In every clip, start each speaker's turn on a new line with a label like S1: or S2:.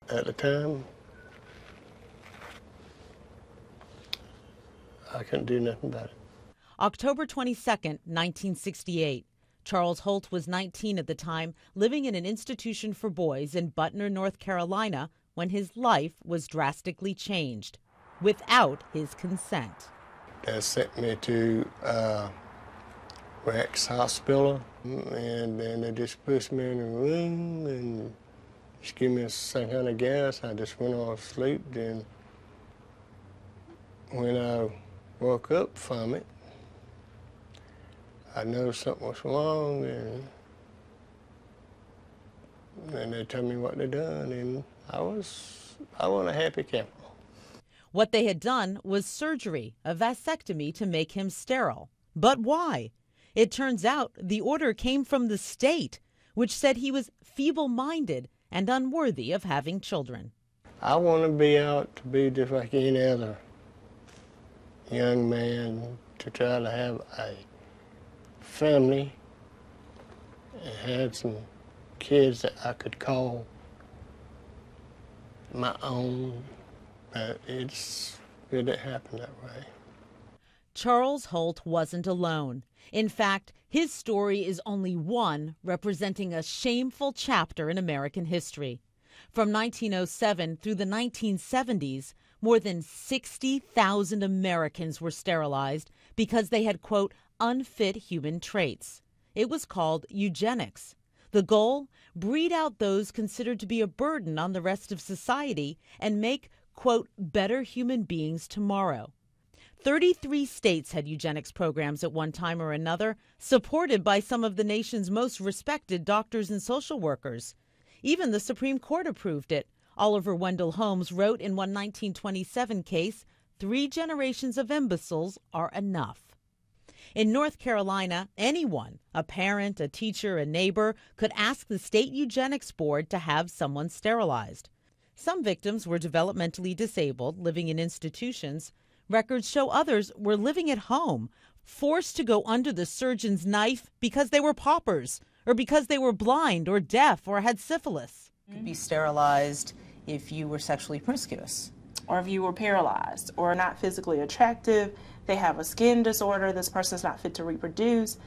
S1: At the time, I couldn't do nothing about it.
S2: October 22nd, 1968. Charles Holt was 19 at the time, living in an institution for boys in Butner, North Carolina, when his life was drastically changed, without his consent.
S1: They sent me to Rex Hospital, and then they just pushed me in a room and just gave me some kind of gas. I just went off to sleep. Then when I woke up from it, I noticed something was wrong, and then they told me what they'd done, and I wasn't a happy camper.
S2: What they had done was surgery, a vasectomy to make him sterile. But why? It turns out the order came from the state, which said he was feeble-minded and unworthy of having children.
S1: I want to be out to be just like any other young man, to try to have a family and had some kids that I could call my own, but it didn't happen that way.
S2: Charles Holt wasn't alone. In fact, his story is only one representing a shameful chapter in American history. From 1907 through the 1970s, more than 60,000 Americans were sterilized because they had, quote, unfit human traits. It was called eugenics. The goal? Breed out those considered to be a burden on the rest of society and make, quote, better human beings tomorrow. 33 states had eugenics programs at one time or another, supported by some of the nation's most respected doctors and social workers. Even the Supreme Court approved it. Oliver Wendell Holmes wrote in one 1927 case, 3 generations of imbeciles are enough. In North Carolina, anyone, a parent, a teacher, a neighbor, could ask the state eugenics board to have someone sterilized. Some victims were developmentally disabled, living in institutions. Records show others were living at home, forced to go under the surgeon's knife because they were paupers, or because they were blind or deaf or had syphilis.
S3: You could be sterilized if you were sexually promiscuous.
S4: Or if you were paralyzed or not physically attractive, they have a skin disorder, this person's not fit to reproduce.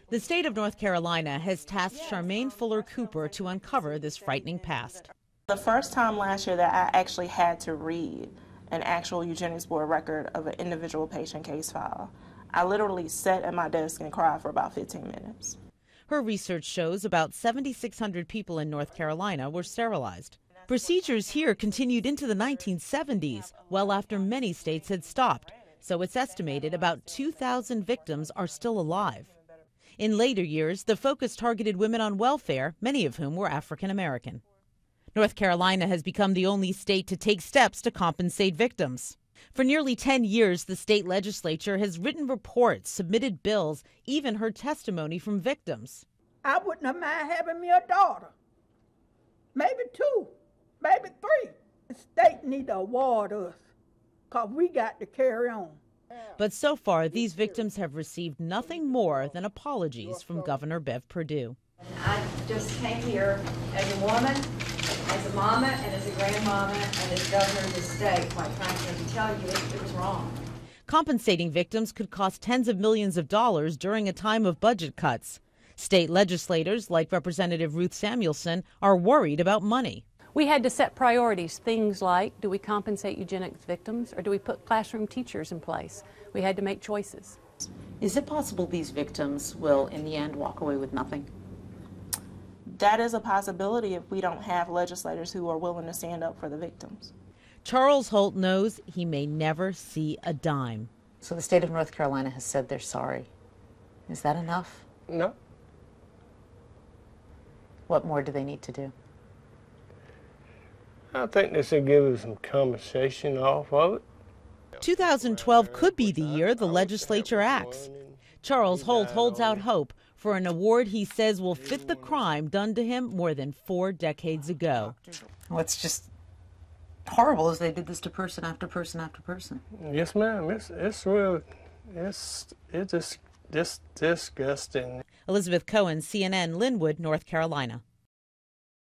S2: The state of North Carolina has tasked Charmaine Fuller Cooper to uncover this frightening past.
S4: The first time last year that I actually had to read an actual eugenics board record of an individual patient case file, I literally sat at my desk and cried for about 15 minutes.
S2: Her research shows about 7,600 people in North Carolina were sterilized. Procedures here continued into the 1970s, well after many states had stopped, so it's estimated about 2,000 victims are still alive. In later years, the focus targeted women on welfare, many of whom were African American. North Carolina has become the only state to take steps to compensate victims. For nearly 10 years, the state legislature has written reports, submitted bills, even heard testimony from victims.
S5: I wouldn't have mind having me a daughter, maybe 2, maybe 3. The state need to award us, because we got to carry on.
S2: But so far, these victims have received nothing more than apologies from Governor Bev Perdue.
S6: I just came here as a woman, as a mama, and as a grandmama, and as governor of the state, quite frankly, to tell you it was wrong.
S2: Compensating victims could cost tens of millions of dollars during a time of budget cuts. State legislators, like Representative Ruth Samuelson, are worried about money.
S7: We had to set priorities, things like, do we compensate eugenics victims or do we put classroom teachers in place? We had to make choices.
S8: Is it possible these victims will, in the end, walk away with nothing?
S4: That is a possibility if we don't have legislators who are willing to stand up for the victims.
S2: Charles Holt knows he may never see a dime.
S8: So the state of North Carolina has said they're sorry. Is that enough?
S1: No.
S8: What more do they need to do?
S1: I think they should give us some compensation off of it.
S2: 2012 could be the year the legislature acts. Charles Holt holds out hope for an award he says will fit the crime done to him more than 4 decades ago.
S8: What's just horrible is they did this to person after person after person.
S1: Yes, ma'am. It's real. It's just disgusting.
S2: Elizabeth Cohen, CNN, Linwood, North Carolina.